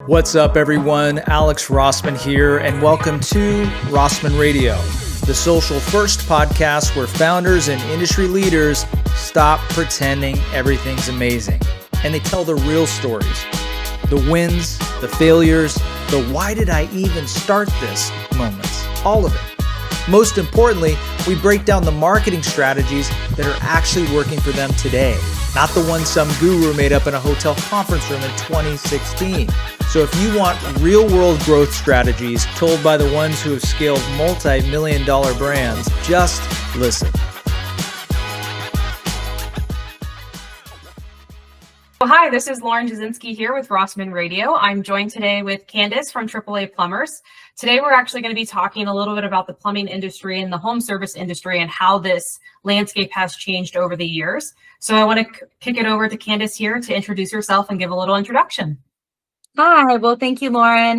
What's up, everyone? Alex Rossman here, and welcome to Rossman Radio, the social first podcast where founders and industry leaders stop pretending everything's amazing and they tell the real stories, the wins, the failures, the why did I even start this moments, all of it. Most importantly, we break down the marketing strategies that are actually working for them today, not the ones some guru made up in a hotel conference room in 2016. So if you want real-world growth strategies told by the ones who have scaled multi-million-dollar brands, just listen. Well, hi, this is Lauren Jasinski here with Rossman Radio. I'm joined today with Candace from AAA Plumbers. Today, we're actually going to be talking a little bit about the plumbing industry and the home service industry and how this landscape has changed over the years. So I want to kick it over to Candace here to introduce herself and give a little introduction. Hi, well, thank you, Lauren.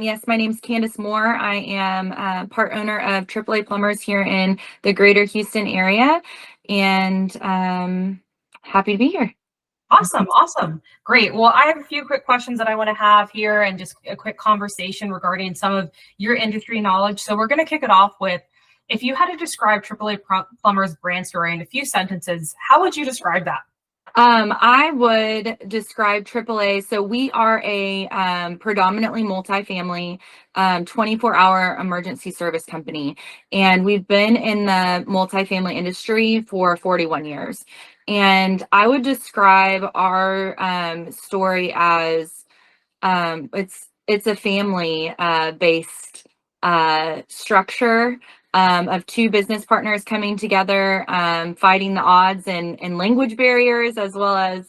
Yes, my name is Candace Mohrs. I am part owner of AAA Plumbers here in the greater Houston area, and happy to be here. Awesome. Great. Well, I have a few quick questions that I want to have here and just a quick conversation regarding some of your industry knowledge. So we're going to kick it off with, if you had to describe AAA Plumbers brand story in a few sentences, how would you describe that? I would describe AAA. So we are a predominantly multifamily 24-hour emergency service company. And we've been in the multifamily industry for 41 years. And I would describe our story as it's a family based structure of two business partners coming together, fighting the odds and language barriers, as well as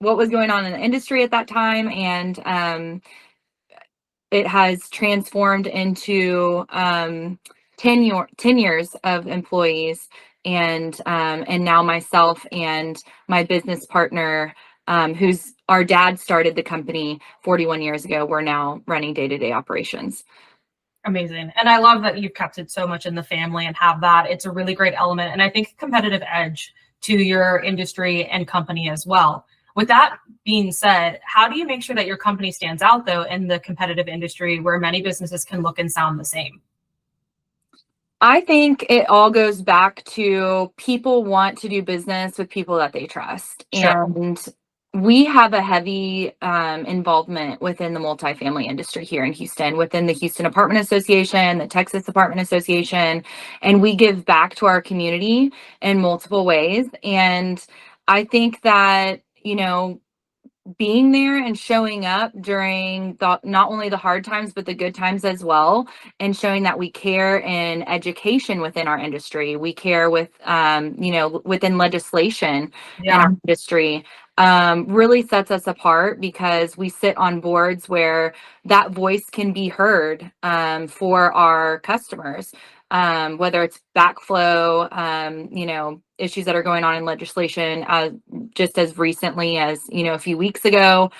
what was going on in the industry at that time, and it has transformed into 10 years of employees, and now myself and my business partner, who's our dad started the company 41 years ago. We're now running day-to-day operations. Amazing. And I love that you've kept it so much in the family and have that. It's a really great element. And I think competitive edge to your industry and company as well. With that being said, how do you make sure that your company stands out, though, in the competitive industry where many businesses can look and sound the same? I think it all goes back to people want to do business with people that they trust. Sure. And we have a heavy involvement within the multifamily industry here in Houston, within the Houston Apartment Association, the Texas Apartment Association, and we give back to our community in multiple ways. And I think that, being there and showing up during not only the hard times, but the good times as well, and showing that we care in education within our industry. We care with, within legislation in our industry, really sets us apart, because we sit on boards where that voice can be heard for our customers, whether it's backflow, issues that are going on in legislation, just as recently as, a few weeks ago,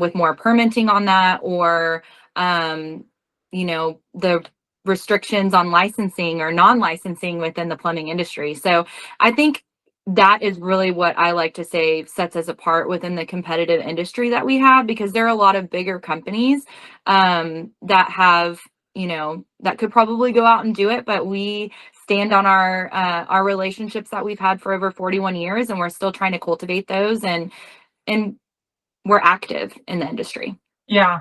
with more permitting on that, or, the restrictions on licensing or non-licensing within the plumbing industry. So I think that is really what I like to say sets us apart within the competitive industry that we have, because there are a lot of bigger companies that have, that could probably go out and do it, but we stand on our relationships that we've had for over 41 years, and we're still trying to cultivate those, and we're active in the industry. Yeah.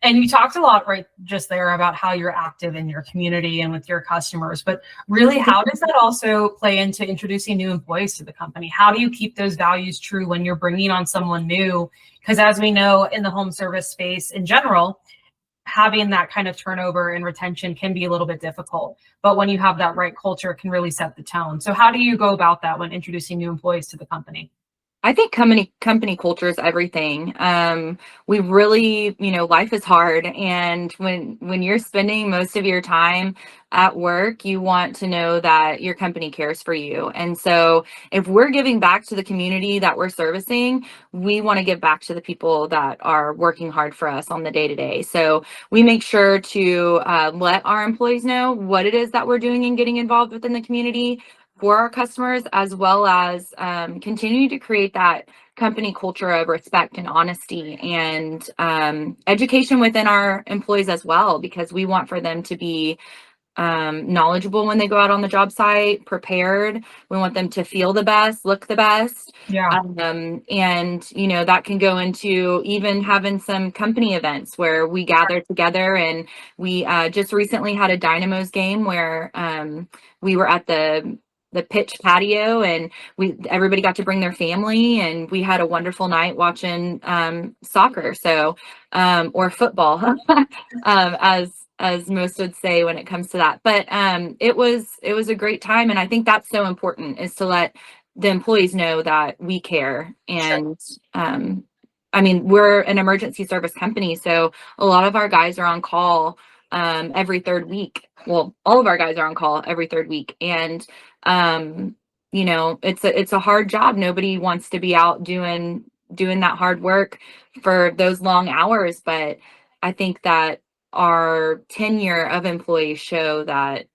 And you talked a lot right just there about how you're active in your community and with your customers, but really, how does that also play into introducing new employees to the company? How do you keep those values true when you're bringing on someone new? Because as we know, in the home service space in general, having that kind of turnover and retention can be a little bit difficult, but when you have that right culture, it can really set the tone. So how do you go about that when introducing new employees to the company? I think company culture is everything. We really, life is hard. And when you're spending most of your time at work, you want to know that your company cares for you. And so if we're giving back to the community that we're servicing, we want to give back to the people that are working hard for us on the day-to-day. So we make sure to let our employees know what it is that we're doing and getting involved within the community for our customers, as well as continue to create that company culture of respect and honesty, and education within our employees as well, because we want for them to be knowledgeable when they go out on the job site, prepared. We want them to feel the best, look the best. Yeah. And, you know, that can go into even having some company events where we gather together. And we just recently had a Dynamos game where we were at the pitch patio, and everybody got to bring their family, and we had a wonderful night watching soccer, or football, as most would say when it comes to that. But it was a great time, and I think that's so important, is to let the employees know that we care. And I mean, we're an emergency service company, so a lot of our guys are on call every third week. Well, all of our guys are on call every third week, and you know, it's a hard job. Nobody wants to be out doing that hard work for those long hours, but I think that our tenure of employees show that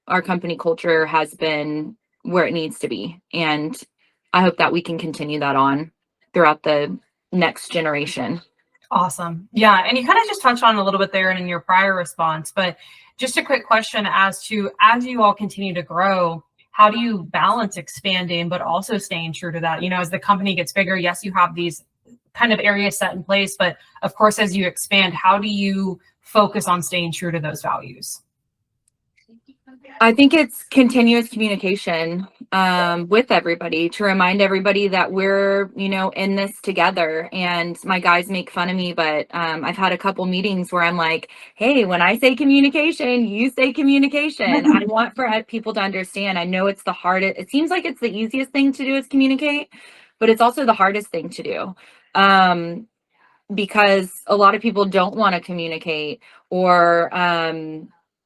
our company culture has been where it needs to be, and I hope that we can continue that on throughout the next generation. Awesome. Yeah. And you kind of just touched on it a little bit there and in your prior response, but just a quick question as you all continue to grow, how do you balance expanding, but also staying true to that? You know, as the company gets bigger, yes, you have these kind of areas set in place, but of course, as you expand, how do you focus on staying true to those values? I think it's continuous communication with everybody, to remind everybody that we're, you know, in this together. And my guys make fun of me, but I've had a couple meetings where I'm like, hey, when I say communication, you say communication. I want for people to understand. I know it's the hardest. It seems like it's the easiest thing to do is communicate, but it's also the hardest thing to do. Because a lot of people don't want to communicate, or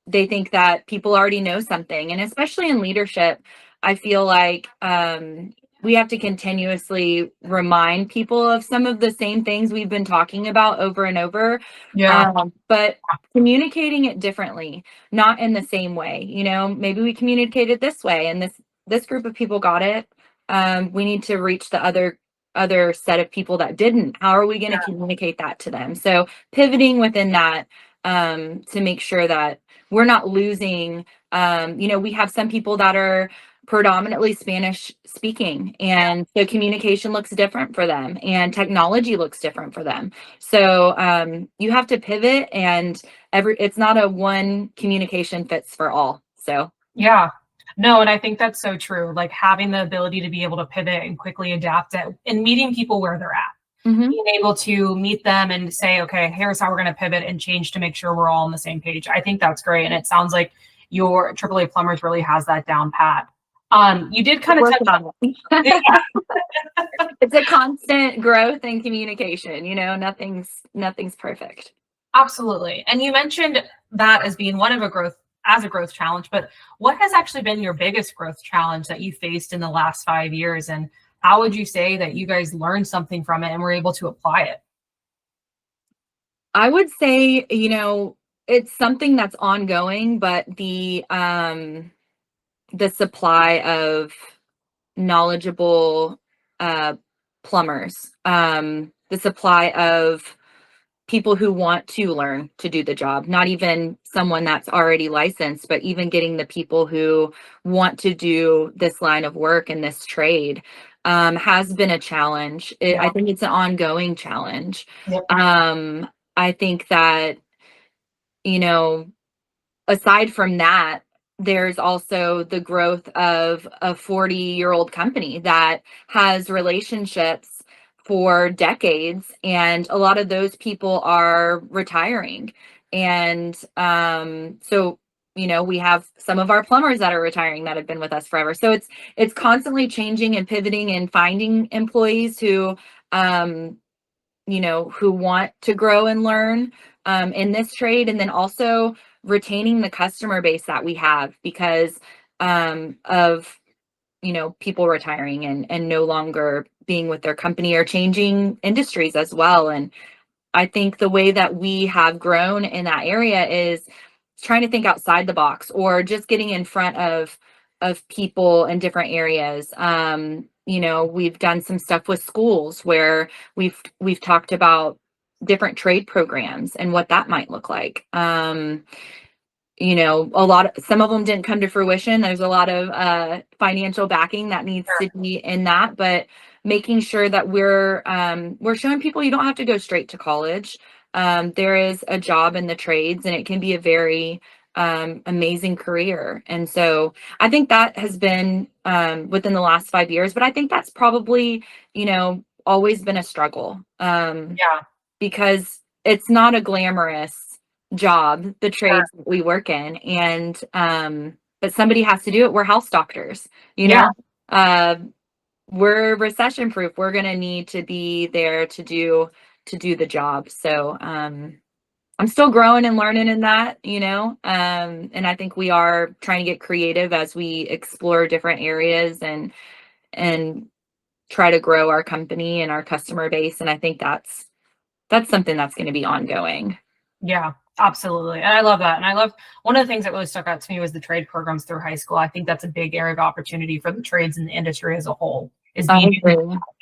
they think that people already know something. And especially in leadership, I feel like we have to continuously remind people of some of the same things we've been talking about over and over. Yeah. But communicating it differently, not in the same way. You know, maybe we communicated this way, and this group of people got it. We need to reach the other set of people that didn't. How are we going to communicate that to them? So pivoting within that to make sure that we're not losing, you know, we have some people that are predominantly Spanish speaking, and so communication looks different for them, and technology looks different for them. So you have to pivot, and it's not a one communication fits for all. So yeah. No, and I think that's so true. Like having the ability to be able to pivot and quickly adapt it, and meeting people where they're at. Being able to meet them and say, okay, here's how we're going to pivot and change to make sure we're all on the same page. I think that's great. And it sounds like your AAA Plumbers really has that down pat. You did kind of touch on it. It's a constant growth and communication, you know, nothing's perfect. Absolutely. And you mentioned that as being one of a growth challenge, but what has actually been your biggest growth challenge that you faced in the last 5 years? And how would you say that you guys learned something from it and were able to apply it? I would say, you know, it's something that's ongoing, but the supply of knowledgeable plumbers, the supply of people who want to learn to do the job, not even someone that's already licensed, but even getting the people who want to do this line of work and this trade has been a challenge. I think it's an ongoing challenge. I think that, you know, aside from that, there's also the growth of a 40-year-old company that has relationships for decades, and a lot of those people are retiring. And so, you know, we have some of our plumbers that are retiring that have been with us forever. So it's constantly changing and pivoting and finding employees who you know, who want to grow and learn in this trade, and then also retaining the customer base that we have because of, you know, people retiring and no longer being with their company, or changing industries as well. And I think the way that we have grown in that area is trying to think outside the box, or just getting in front of people in different areas. we've done some stuff with schools where we've talked about different trade programs and what that might look like. Some of them didn't come to fruition. There's a lot of financial backing that needs to be in that, but making sure that we're showing people you don't have to go straight to college. There is a job in the trades, and it can be a very amazing career. And so I think that has been within the last 5 years, but I think that's probably, always been a struggle. Because it's not a glamorous job, the trades that we work in, and but somebody has to do it. We're house doctors, we're recession proof. We're going to need to be there to do the job. So I'm still growing and learning in that, and I think we are trying to get creative as we explore different areas and try to grow our company and our customer base. And I think that's something that's going to be ongoing. Yeah, absolutely. And I love that. And I love, one of the things that really stuck out to me was the trade programs through high school. I think that's a big area of opportunity for the trades and the industry as a whole, is being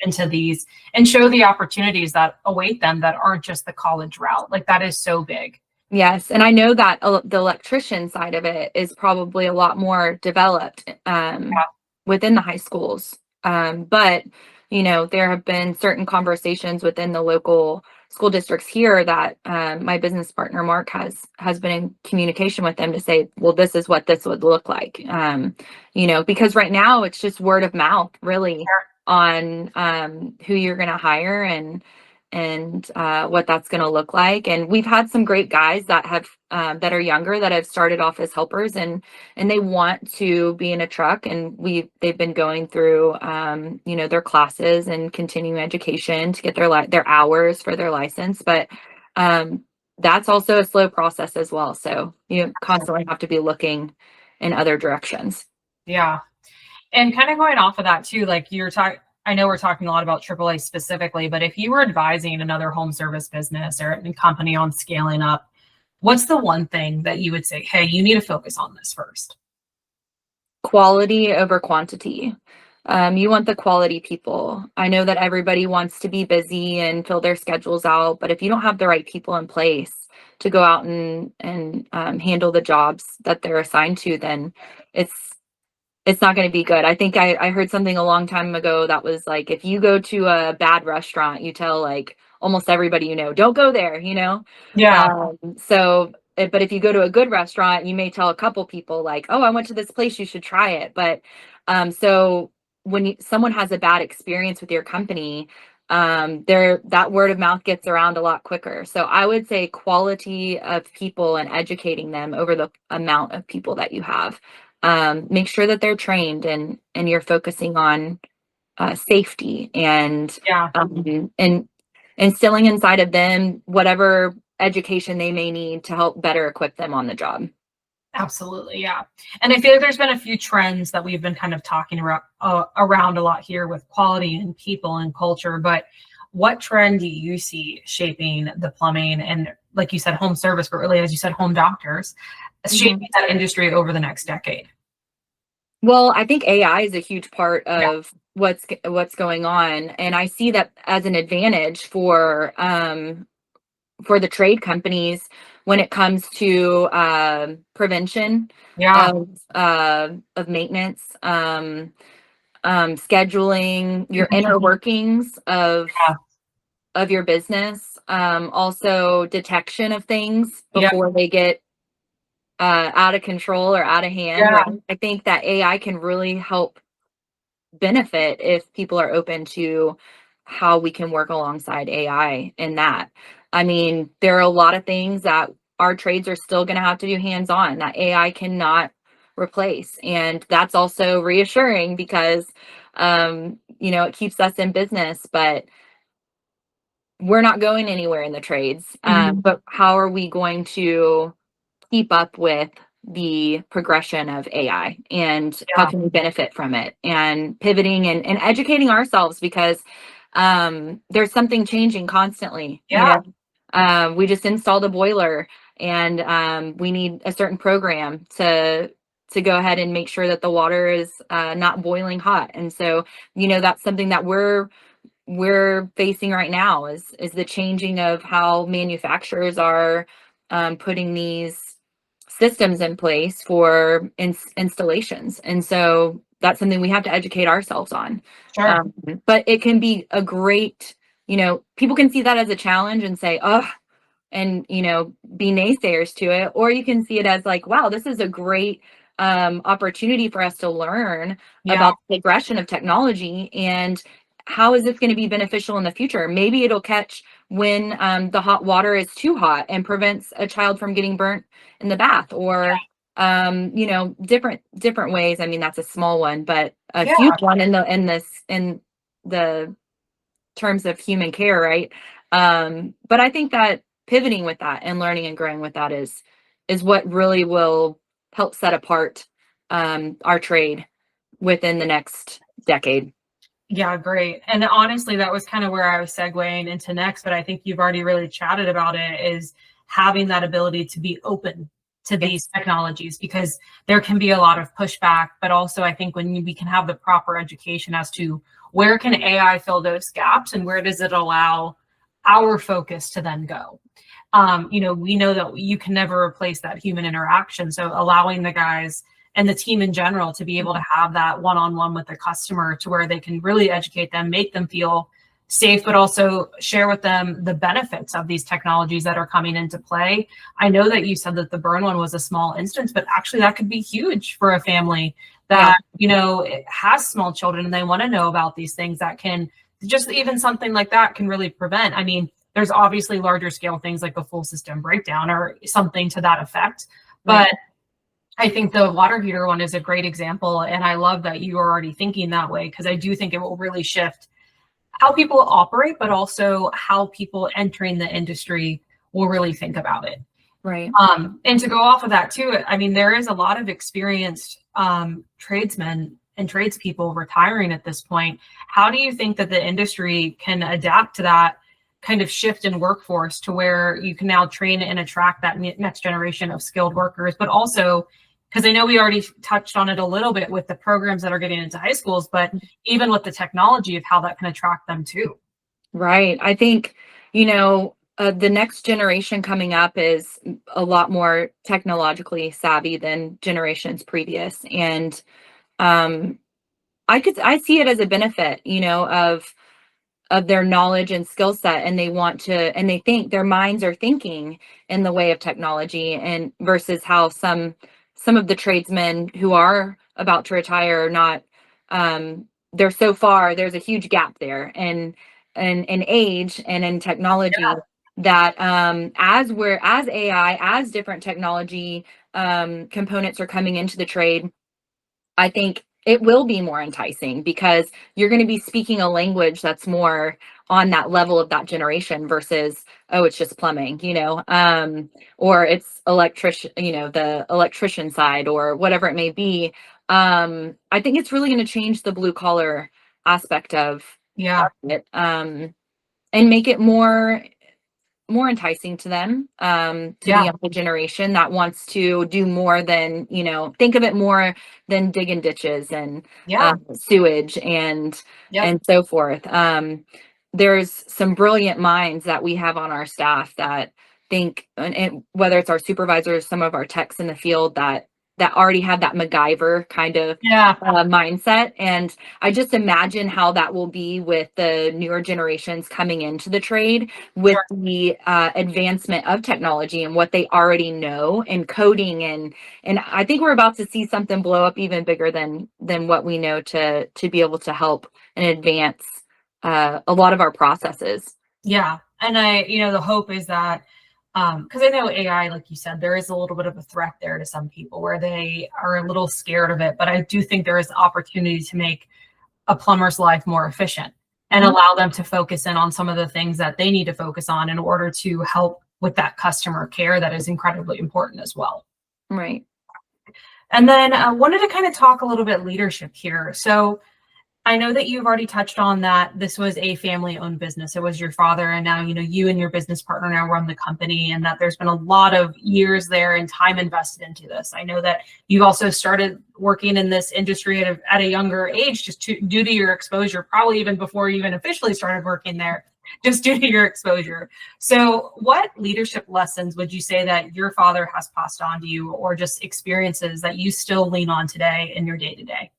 into these and show the opportunities that await them that aren't just the college route. Like, that is so big. Yes. And I know that the electrician side of it is probably a lot more developed within the high schools. But, there have been certain conversations within the local school districts here that my business partner, Mark, has been in communication with them to say, well, this is what this would look like. Because right now it's just word of mouth really on who you're going to hire and what that's going to look like. And we've had some great guys that have that are younger that have started off as helpers and they want to be in a truck, and they've been going through their classes and continuing education to get their hours for their license. But that's also a slow process as well. So you constantly have to be looking in other directions. Yeah. And kind of going off of that too, like you're talking, I know we're talking a lot about AAA specifically, but if you were advising another home service business or a company on scaling up, what's the one thing that you would say, hey, you need to focus on this first? Quality over quantity. You want the quality people. I know that everybody wants to be busy and fill their schedules out, but if you don't have the right people in place to go out and handle the jobs that they're assigned to, then it's not going to be good. I think I heard something a long time ago that was like, if you go to a bad restaurant, you tell like almost everybody, don't go there, Yeah. But if you go to a good restaurant, you may tell a couple people like, oh, I went to this place, you should try it. But so when someone has a bad experience with your company, that word of mouth gets around a lot quicker. So I would say quality of people and educating them over the amount of people that you have. Make sure that they're trained and you're focusing on safety and instilling inside of them whatever education they may need to help better equip them on the job. Absolutely. Yeah. And I feel like there's been a few trends that we've been kind of talking around a lot here with quality and people and culture, but what trend do you see shaping the plumbing and, like you said, home service, but really, as you said, home doctors, shaping that industry over the next decade? Well, I think AI is a huge part of what's going on, and I see that as an advantage for the trade companies when it comes to prevention of maintenance, scheduling, your inner workings of your business, also detection of things before they get out of control or out of hand. Right? I think that AI can really help benefit if people are open to how we can work alongside AI in that. I mean, there are a lot of things that our trades are still going to have to do hands-on that AI cannot replace. And that's also reassuring because, it keeps us in business, but we're not going anywhere in the trades. But how are we going to keep up with the progression of AI and how can we benefit from it, and pivoting and educating ourselves because there's something changing constantly. We just installed a boiler and we need a certain program to go ahead and make sure that the water is not boiling hot. And so, that's something that we're facing right now is the changing of how manufacturers are putting these systems in place for installations. And so that's something we have to educate ourselves on. Sure. But it can be a great, people can see that as a challenge and say, oh, and, be naysayers to it. Or you can see it as like, wow, this is a great opportunity for us to learn about the progression of technology and how is this going to be beneficial in the future? Maybe it'll catch when the hot water is too hot and prevents a child from getting burnt in the bath, or different ways. I mean, that's a small one, but a huge one in the terms of human care, right? But I think that pivoting with that and learning and growing with that is what really will help set apart our trade within the next decade. Yeah, great. And honestly, that was kind of where I was segueing into next, but I think you've already really chatted about it, is having that ability to be open to these technologies, because there can be a lot of pushback, but also I think when we can have the proper education as to where can AI fill those gaps and where does it allow our focus to then go. We know that you can never replace that human interaction. So allowing the guys and the team in general to be able to have that one-on-one with the customer to where they can really educate them, make them feel safe, but also share with them the benefits of these technologies that are coming into play. I know that you said that the burn one was a small instance, but actually that could be huge for a family that, it has small children and they want to know about these things that can just, even something like that can really prevent. I mean, there's obviously larger scale things like a full system breakdown or something to that effect, but I think the water heater one is a great example. And I love that you are already thinking that way, because I do think it will really shift how people operate, but also how people entering the industry will really think about it. Right. And to go off of that too, I mean, there is a lot of experienced tradesmen and tradespeople retiring at this point. How do you think that the industry can adapt to that kind of shift in workforce to where you can now train and attract that next generation of skilled workers, but also, because I know we already touched on it a little bit with the programs that are getting into high schools, but even with the technology of how that can attract them too. Right. I think, the next generation coming up is a lot more technologically savvy than generations previous. And I see it as a benefit, of their knowledge and skill set, and they think their minds are thinking in the way of technology, and versus how some of the tradesmen who are about to retire are not, they're so far, there's a huge gap there in age and in technology that as AI, as different technology components are coming into the trade, I think it will be more enticing, because you're going to be speaking a language that's more on that level of that generation versus, oh, it's just plumbing, or it's the electrician side or whatever it may be. I think it's really going to change the blue collar aspect of it, and make it more enticing to them, to the younger generation that wants to do more than, think of it more than digging ditches and sewage and so forth. There's some brilliant minds that we have on our staff that think, and whether it's our supervisors, some of our techs in the field that already have that MacGyver kind of mindset. And I just imagine how that will be with the newer generations coming into the trade with the advancement of technology and what they already know and coding. And I think we're about to see something blow up even bigger than what we know to be able to help and advance a lot of our processes. Yeah. And the hope is that, because I know AI, like you said, there is a little bit of a threat there to some people where they are a little scared of it. But I do think there is an opportunity to make a plumber's life more efficient and allow them to focus in on some of the things that they need to focus on in order to help with that customer care that is incredibly important as well. Right. And then I wanted to kind of talk a little bit leadership here. So I know that you've already touched on that this was a family-owned business. It was your father, and now, you and your business partner now run the company, and that there's been a lot of years there and time invested into this. I know that you've also started working in this industry at a younger age, just due to your exposure, probably even before you even officially started working there, just due to your exposure. So what leadership lessons would you say that your father has passed on to you, or just experiences that you still lean on today in your day-to-day?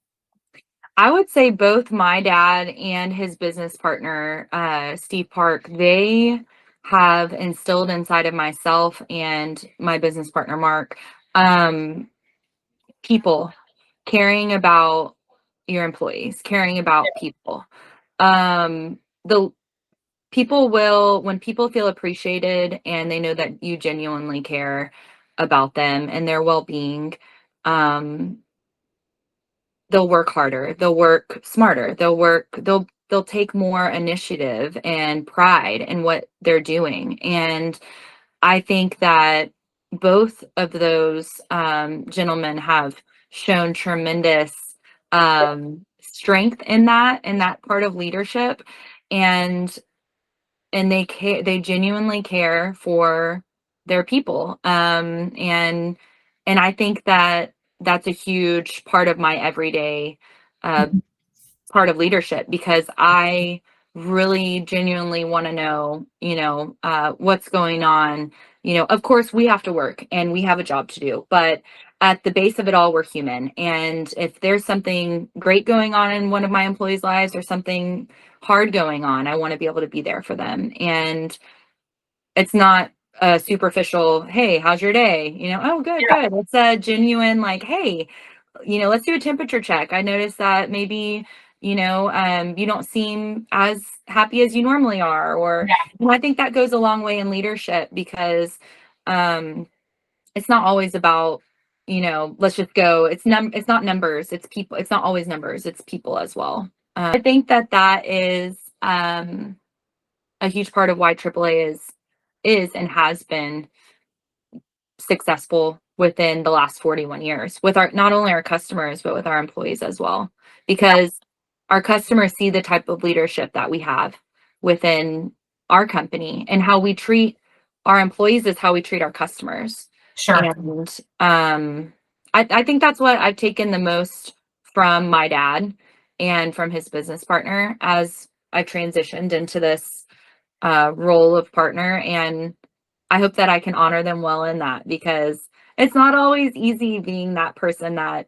I would say both my dad and his business partner, Steve Park, they have instilled inside of myself and my business partner, Mark, people, caring about your employees, caring about people. The people will, when people feel appreciated and they know that you genuinely care about them and their well-being, um, they'll work harder, they'll work smarter, they'll take more initiative and pride in what they're doing. And I think that both of those gentlemen have shown tremendous strength in that part of leadership, and they genuinely care for their people, and I think that that's a huge part of my everyday uh, part of leadership, because I really genuinely want to know, what's going on. Of course we have to work and we have a job to do, but at the base of it all, we're human. And if there's something great going on in one of my employees' lives or something hard going on, I want to be able to be there for them. And it's not a superficial, hey, how's your day? Oh, good, Yeah. good. It's a genuine, like, hey, let's do a temperature check. I noticed that maybe, you don't seem as happy as you normally are. Or, I think that goes a long way in leadership, because it's not always about, let's just go. It's not numbers, it's people. It's not always numbers, it's people as well. I think that is a huge part of why AAA is and has been successful within the last 41 years with our, not only our customers, but with our employees as well, because our customers see the type of leadership that we have within our company, and how we treat our employees is how we treat our customers. Sure. And I think that's what I've taken the most from my dad and from his business partner as I transitioned into this role of partner. And I hope that I can honor them well in that, because it's not always easy being that person that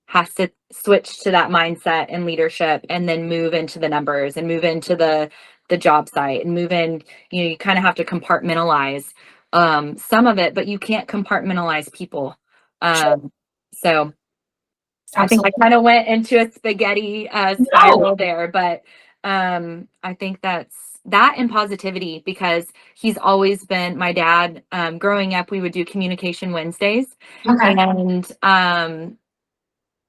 has to switch to that mindset and leadership, and then move into the numbers and move into the job site and move in. You kind of have to compartmentalize some of it, but you can't compartmentalize people. So I think I kind of went into a spaghetti spiral there, but I think that's that, and positivity, because he's always been my dad. Growing up, we would do Communication Wednesdays,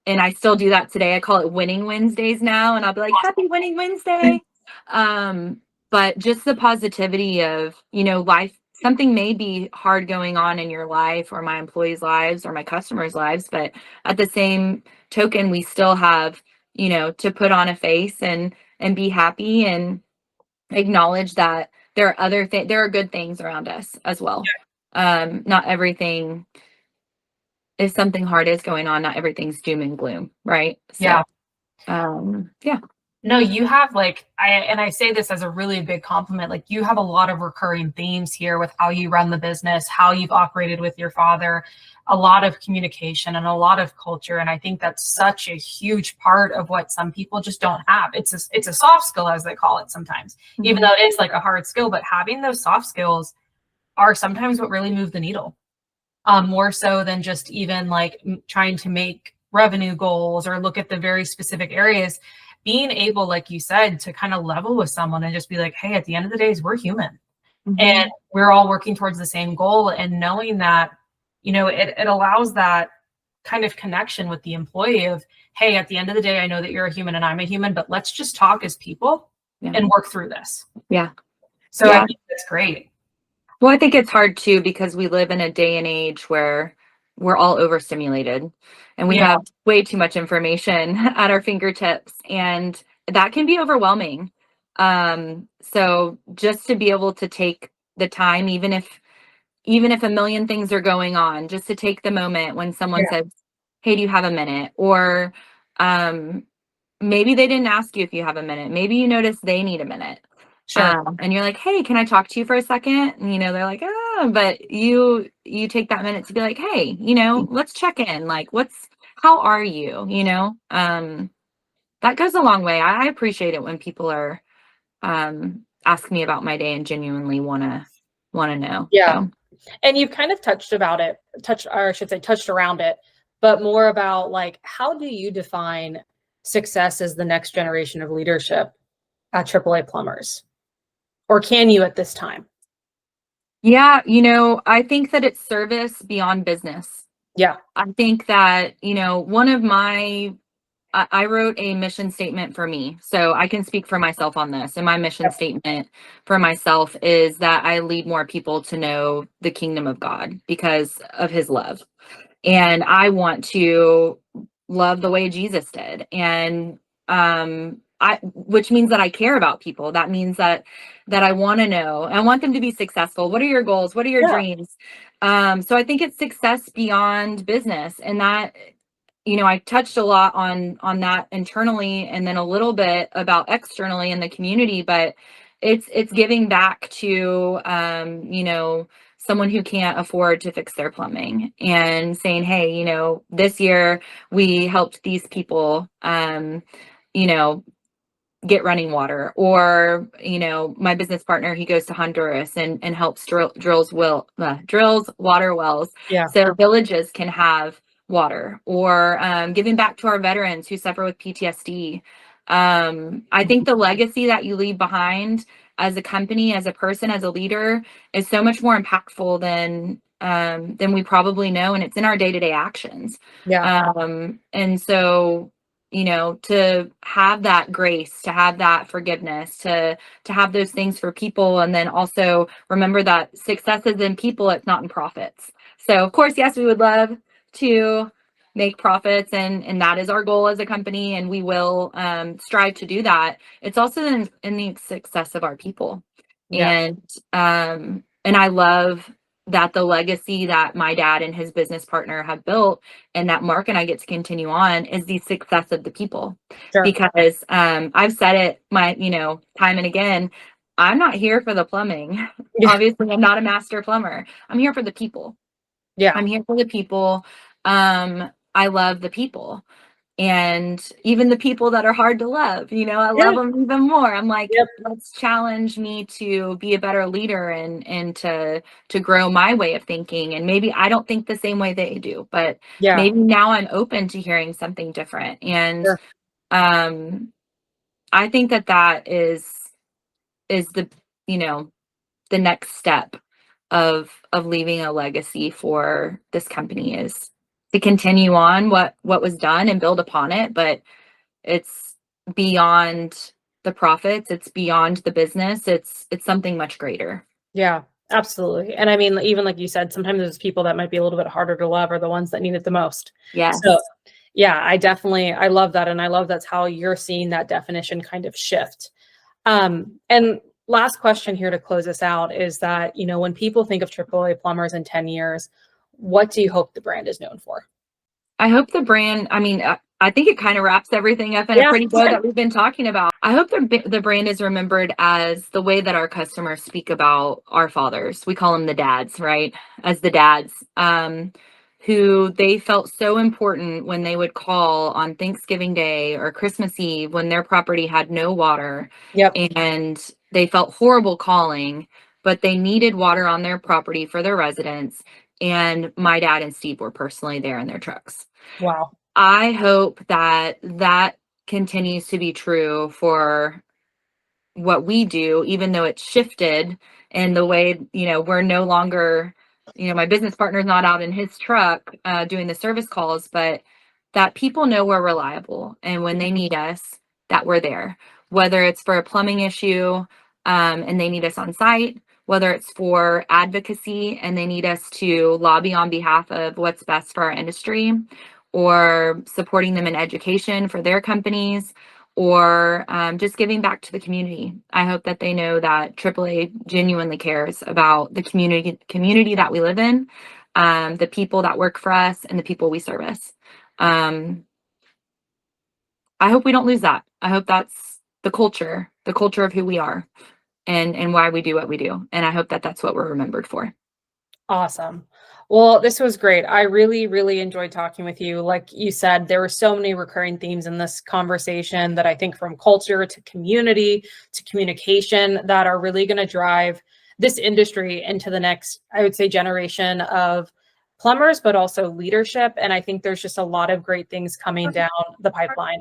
and I still do that today. I call it Winning Wednesdays now, and I'll be like, Happy Winning Wednesday. But just the positivity of, life. Something may be hard going on in your life, or my employees' lives, or my customers' lives, but at the same token, we still have, to put on a face and be happy, and acknowledge that there are there are good things around us as well. Not everything, if something hard is going on, not everything's doom and gloom, right? So, yeah. No, you have I say this as a really big compliment. Like, you have a lot of recurring themes here with how you run the business, how you've operated with your father, a lot of communication and a lot of culture. And I think that's such a huge part of what some people just don't have. It's a soft skill, as they call it sometimes, even though it is like a hard skill. But having those soft skills are sometimes what really move the needle, more so than just even like trying to make revenue goals or look at the very specific areas. Being able, like you said, to kind of level with someone and just be like, hey, at the end of the day, we're human, and we're all working towards the same goal. And knowing that, it allows that kind of connection with the employee of, hey, at the end of the day, I know that you're a human and I'm a human, but let's just talk as people and work through this. Yeah. So I think that's great. Well, I think it's hard too, because we live in a day and age where we're all overstimulated and we have way too much information at our fingertips, and that can be overwhelming. So just to be able to take the time, even if a million things are going on, just to take the moment when someone says, hey, do you have a minute? Or maybe they didn't ask you if you have a minute. Maybe you notice they need a minute. Sure. And you're like, hey, can I talk to you for a second? And, they're like, but you take that minute to be like, hey, let's check in. Like, how are you? That goes a long way. I appreciate it when people are ask me about my day and genuinely want to know. Yeah. So. And you've kind of touched around it, but more about like, how do you define success as the next generation of leadership at AAA Plumbers? Or can you at this time? Yeah, I think that it's service beyond business. Yeah. I think that, I wrote a mission statement for me, so I can speak for myself on this. And my mission statement for myself is that I lead more people to know the kingdom of God because of his love. And I want to love the way Jesus did. And which means that I care about people. That means that I want to know. I want them to be successful. What are your goals? What are your dreams? So I think it's success beyond business, and that I touched a lot on that internally, and then a little bit about externally in the community, but it's giving back to someone who can't afford to fix their plumbing and saying, hey, this year we helped these people get running water. Or my business partner, he goes to Honduras and helps drills water wells, so villages can have water. Or giving back to our veterans who suffer with PTSD. I think the legacy that you leave behind as a company, as a person, as a leader, is so much more impactful than we probably know, and it's in our day-to-day actions. And so to have that grace, to have that forgiveness, to have those things for people. And then also remember that success is in people, it's not in profits. So of course, yes, we would love to make profits, and that is our goal as a company, and we will strive to do that. It's also in the success of our people. And I love that the legacy that my dad and his business partner have built, and that Mark and I get to continue on, is the success of the people. Because I've said it time and again, I'm not here for the plumbing. Obviously, I'm not a master plumber. I'm here for the people. I'm here for the people. I love the people. And even the people that are hard to love, I love them even more. I'm like, let's challenge me to be a better leader and to grow my way of thinking. And maybe I don't think the same way they do, but maybe now I'm open to hearing something different. And I think that is the the next step of leaving a legacy for this company, is to continue on what was done and build upon it. But it's beyond the profits, it's beyond the business, it's something much greater. Yeah, absolutely. And I mean, even like you said, sometimes those people that might be a little bit harder to love are the ones that need it the most. So yeah, I love that. And I love that's how you're seeing that definition kind of shift. And last question here to close us out is that, when people think of AAA Plumbers in 10 years, what do you hope the brand is known for? I hope the brand, I think it kind of wraps everything up in a pretty bow that we've been talking about. I hope the brand is remembered as the way that our customers speak about our fathers. We call them the dads, right? As the dads, who they felt so important when they would call on Thanksgiving Day or Christmas Eve when their property had no water. And they felt horrible calling, but they needed water on their property for their residents. And my dad and Steve were personally there in their trucks. Wow. I hope that continues to be true for what we do, even though it's shifted in the way, we're no longer, my business partner's not out in his truck doing the service calls, but that people know we're reliable. And when they need us, that we're there, whether it's for a plumbing issue and they need us on site, whether it's for advocacy and they need us to lobby on behalf of what's best for our industry, or supporting them in education for their companies, or just giving back to the community. I hope that they know that AAA genuinely cares about the community that we live in, the people that work for us, and the people we service. I hope we don't lose that. I hope that's the culture of who we are and why we do what we do. And I hope that that's what we're remembered for. Awesome. Well, this was great. I really, really enjoyed talking with you. Like you said, there were so many recurring themes in this conversation that I think, from culture to community to communication, that are really going to drive this industry into the next, I would say, generation of plumbers, but also leadership. And I think there's just a lot of great things coming down the pipeline.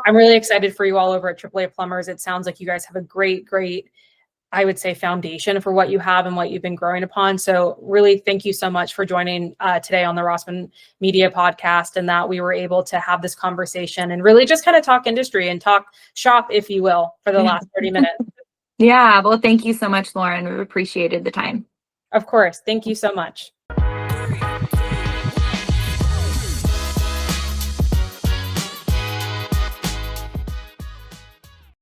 I'm really excited for you all over at AAA Plumbers. It sounds like you guys have a great, I would say, foundation for what you have and what you've been growing upon. So really, thank you so much for joining today on the Rossman Media Podcast, and that we were able to have this conversation and really just kind of talk industry and talk shop, if you will, for the last 30 minutes. Yeah, well, thank you so much, Lauren. We've appreciated the time. Of course. Thank you so much.